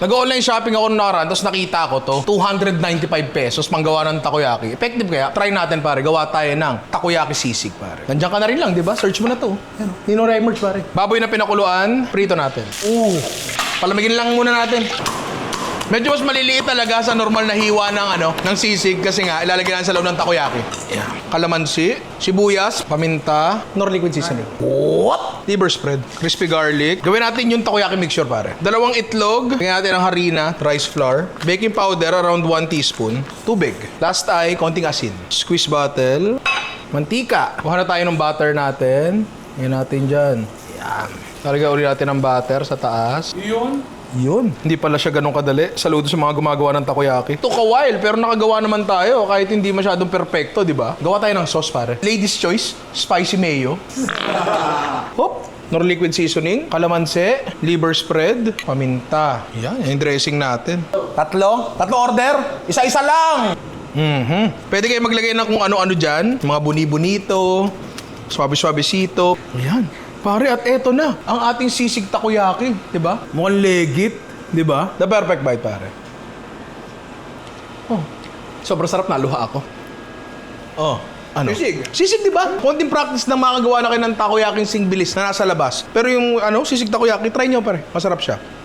Nag-online shopping ako nung nakaraan, tapos nakita ko to, 295 pesos, panggawa ng takoyaki. Effective kaya? Try natin, pare. Gawa tayo ng takoyaki sisig, pare. Nandiyan ka na rin lang, di ba? Search mo na to. Yan, Nino Remerge, pare. Baboy na pinakuluan, prito natin. Palamigin lang muna natin. Medyo mas maliliit talaga sa normal na hiwa ng sisig kasi nga ilalagay natin sa loob ng takoyaki. Yeah. Kalamansi, sibuyas, paminta, nor liquid seasoning. What? Liver spread, crispy garlic. Gawin natin yung takoyaki mixture, pare. 2 itlog, lagyan natin ng harina, rice flour, baking powder around 1 teaspoon, tubig. Last ay konting asin. Squeeze bottle, mantika. Kuha na tayo ng butter natin. Ngayon natin dyan. Yan. Talagay ulit natin ng butter sa taas. Yun. Hindi pala siya ganun kadali. Saludo sa mga gumagawa ng takoyaki. Took a while, pero nakagawa naman tayo kahit hindi masyadong perfecto, di ba? Gawa tayo ng sauce, pare. Ladies' choice, spicy mayo. Hop! Nor liquid seasoning, kalamansi, liver spread, paminta. Yan, yung dressing natin. Tatlo order? Isa-isa lang! Pwede kayo maglagay ng kung ano-ano dyan. Mga buni-bonito, swabe-swabesito. Ayan. Pare, at eto na, ang ating sisig takoyaki, di ba? Mukhang legit, di ba? The perfect bite, pare. Oh, sobrang sarap, naluha ako. Oh, ano? Sisig. Sisig, di ba? Konting practice na makagawa na kayo ng takoyaking singbilis na nasa labas. Pero yung sisig takoyaki, try nyo, pare. Masarap siya.